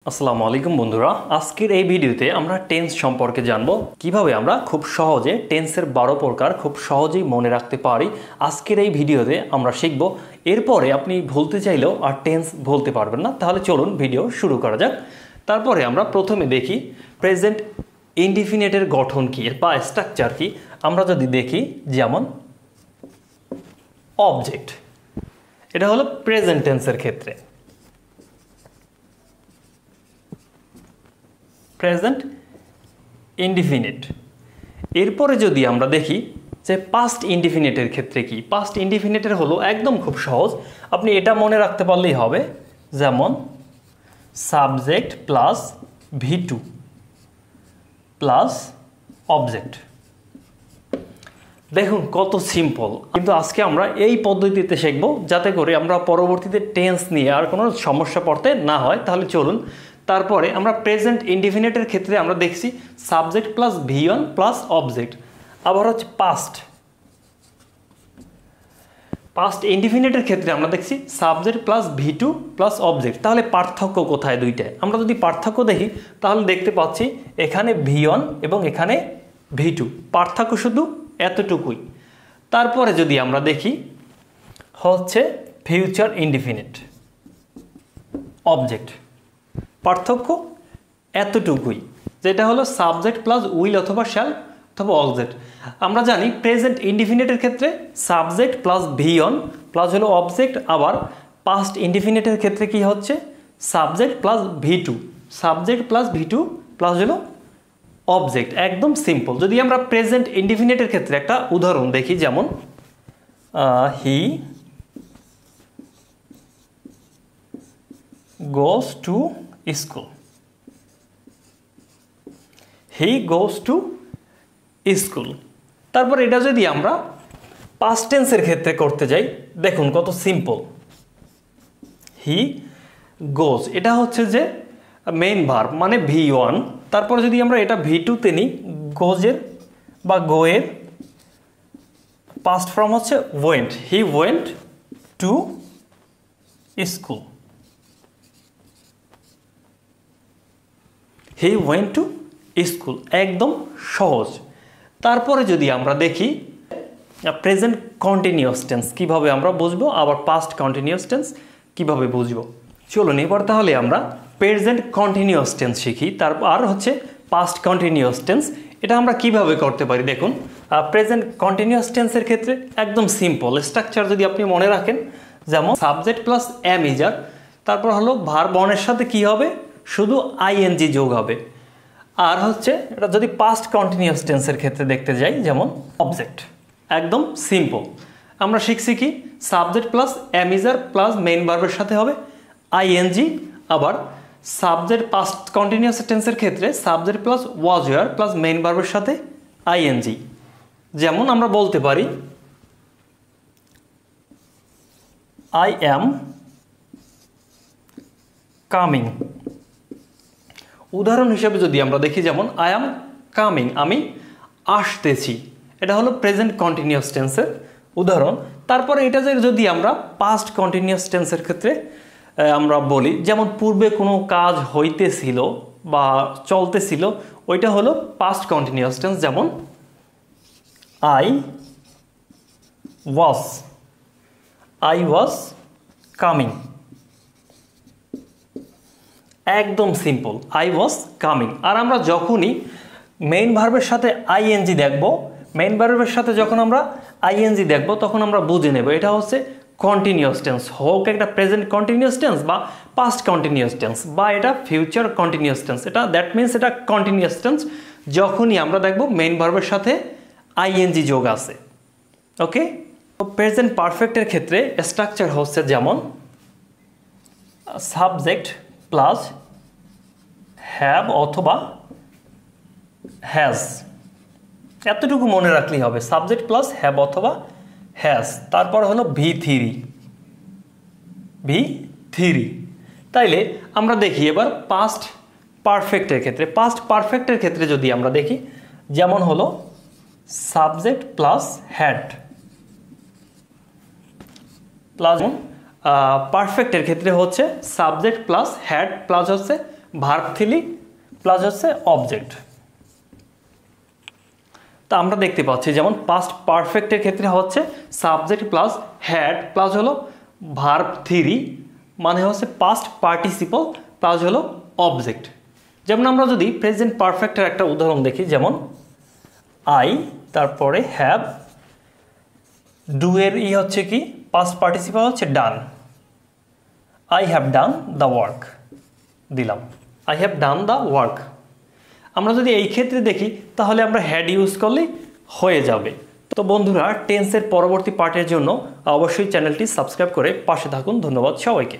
আসসালামু আলাইকুম বন্ধুরা, আজকের এই ভিডিওতে আমরা টেন্স সম্পর্কে জানব কিভাবে আমরা খুব সহজে টেন্সের 12 প্রকার খুব সহজেই মনে রাখতে পারি। আজকের এই ভিডিওতে আমরা শিখব। এরপরে আপনি ভুলতে চাইলেও আর টেন্স বলতে পারবেন না। তাহলে চলুন ভিডিও শুরু করা যাক। তারপরে আমরা প্রথমে দেখি প্রেজেন্ট ইনডিফিনিটের গঠন কি বা স্ট্রাকচার কি। আমরা যদি দেখি যেমন অবজেক্ট, এটা হলো প্রেজেন্ট টেন্সের ক্ষেত্রে প্রেজেন্ট ইনডিফিনিট। এরপরে যদি আমরা দেখি যে পাস্ট ইনডিফিনিটের ক্ষেত্রে কি। পাস্ট ইনডিফিনিটের হলো একদম খুব সহজ, আপনি এটা মনে রাখতে পারলেই হবে। যেমন subject plus V2 plus object. দেখুন কত সিম্পল, কিন্তু আজকে আমরা এই পদ্ধতিতে শিখব যাতে করে আমরা পরবর্তীতে টেন্স নিয়ে আর কোনো সমস্যা পড়তে না হয়। তাহলে চলুন। তারপরে আমরা প্রেজেন্ট ইনডিফিনিটের ক্ষেত্রে আমরা দেখছি subject plus V1 plus object. আবার হচ্ছে পাস্ট ইনডিফিনিটের ক্ষেত্রে আমরা দেখছি subject plus V2 plus object. তাহলে পার্থক্য কোথায় দুইটায়? আমরা যদি পার্থক্য দেখি তাহলে দেখতে পাচ্ছি এখানে V1 এবং এখানে V2, পার্থক্য শুধু এতটুকুই। তারপরে যদি আমরা দেখি হচ্ছে ফিউচার ইনডিফিনিট অবজেক্ট, পার্থক্য এতটুকুই, যেটা হলো সাবজেক্ট প্লাস উইল অথবা শ্যাল অথবা অবজেক্ট। আমরা জানি প্রেজেন্ট ইনডিফিনিটের ক্ষেত্রে সাবজেক্ট প্লাস V1 প্লাস হলো অবজেক্ট। আবার পাস্ট ইনডিফিনিটের ক্ষেত্রে কি হচ্ছে subject plus V2, subject plus V2 plus হলো অবজেক্ট। একদম সিম্পল। যদি আমরা প্রেজেন্ট ইনডিফিনিটের ক্ষেত্রে একটা উদাহরণ দেখি, যেমন হি goes to school, he goes to school। তারপর এটা যদি আমরা পাস্ট টেন্সের ক্ষেত্রে করতে যাই, দেখুন কত সিম্পল। হি গোজ, এটা হচ্ছে যে মেইন ভার্ব মানে V1। তারপর যদি আমরা এটা V2 তে নিই, গোজের বা গোয়ের পাস্ট ফর্ম হচ্ছে went, he went to school, he went to school. একদম সহজ। তারপরে যদি আমরা দেখি প্রেজেন্ট কন্টিনিউয়াস টেন্স কীভাবে আমরা বুঝবো, আবার পাস্ট কন্টিনিউয়াস টেন্স কীভাবে বুঝবো। চলুন এবার তাহলে আমরা প্রেজেন্ট কন্টিনিউয়াস টেন্স শিখি। তারপর হচ্ছে পাস্ট কন্টিনিউয়াস টেন্স, এটা আমরা কিভাবে করতে পারি। দেখুন প্রেজেন্ট কন্টিনিউয়াস টেন্সের ক্ষেত্রে একদম সিম্পল স্ট্রাকচার যদি আপনি মনে রাখেন, যেমন সাবজেক্ট প্লাস এম ইজার, তারপর হলো ভার্ব ওয়ানের সাথে কি হবে, শুধু আইএনজি যোগ হবে। আর হচ্ছে এটা যদি পাস্ট কন্টিনিউয়াস টেন্সের ক্ষেত্রে দেখতে যাই, যেমন অবজেক্ট, একদম সিম্পল। আমরা শিখছি কি subject plus M ইজার plus main ভার্বের সাথে হবে আইএনজি। আবার সাবজেক্ট পাস্ট কন্টিনিউয়াস টেন্সের ক্ষেত্রে subject plus was wire plus main ভার্বের সাথে আইএনজি। যেমন আমরা বলতে পারি আই অ্যাম কামিং। উদাহরণ হিসেবে যদি আমরা দেখি, যেমন আই অ্যাম কামিং, আমি আসতেছি, এটা হলো প্রেজেন্ট কন্টিনিউয়াস টেন্সের উদাহরণ। তারপরে এটা যদি আমরা পাস্ট কন্টিনিউয়াস টেন্সের ক্ষেত্রে আমরা বলি, যেমন পূর্বে কোনো কাজ হইতেছিল বা চলতেছিল, ওইটা হলো পাস্ট কন্টিনিউয়াস টেন্স। যেমন আই ওয়াজ কামিং, একদম সিম্পল, আই ওয়াজ কামিং। আর আমরা যখনই মেইন ভার্বের সাথে আইএনজি দেখব, মেইন ভার্বের সাথে যখন আমরা আইএনজি দেখব তখন আমরা বুঝে নেব এটা হচ্ছে কন্টিনিউয়াস টেন্স, হোক একটা প্রেজেন্ট কন্টিনিউয়াস টেন্স বা পাস্ট কন্টিনিউয়াস টেন্স বা এটা ফিউচার কন্টিনিউয়াস টেন্স। এটা দ্যাট মিনস এটা কন্টিনিউয়াস টেন্স যখনই আমরা দেখব মেইন ভার্বের সাথে আইএনজি যোগ আছে। ওকে, প্রেজেন্ট পারফেক্টের ক্ষেত্রে স্ট্রাকচার হচ্ছে যেমন সাবজেক্ট প্লাস হ্যাভ অথবা হ্যাজ, এতটুকু মনে রাখলেই হবে, সাবজেক্ট প্লাস হ্যাভ অথবা হ্যাজ। তারপর হলো V3। তাইলে আমরা দেখি এবার পাস্ট পারফেক্টের ক্ষেত্রে। পাস্ট পারফেক্টের ক্ষেত্রে যদি আমরা দেখি, যেমন হলো সাবজেক্ট প্লাস হ্যাড প্লাস পারফেক্টের ক্ষেত্রে হচ্ছে সাবজেক্ট প্লাস হ্যাড প্লাস হচ্ছে ভার্ব থ্রি প্লাস হচ্ছে অবজেক্ট। তা আমরা দেখতে পাচ্ছি যেমন পাস্ট পারফেক্টের ক্ষেত্রে হচ্ছে সাবজেক্ট প্লাস হ্যাড প্লাস হলো ভার্ব থ্রি, মানে হচ্ছে পাস্ট পার্টিসিপল প্লাস হলো অবজেক্ট। যেমন আমরা যদি প্রেজেন্ট পারফেক্টের একটা উদাহরণ দেখি, যেমন আই তারপরে হ্যাভ, ডু এর হচ্ছে কি পাস্ট পার্টিসিপল হচ্ছে done, I have done the work দিলাম, I have done the work. আমরা যদি এই ক্ষেত্রে দেখি তাহলে আমরা হ্যাড ইউজ করলেই হয়ে যাবে। তো বন্ধুরা, টেন্সের পরবর্তী পার্টের জন্য অবশ্যই চ্যানেলটি সাবস্ক্রাইব করে পাশে থাকুন। ধন্যবাদ সবাইকে।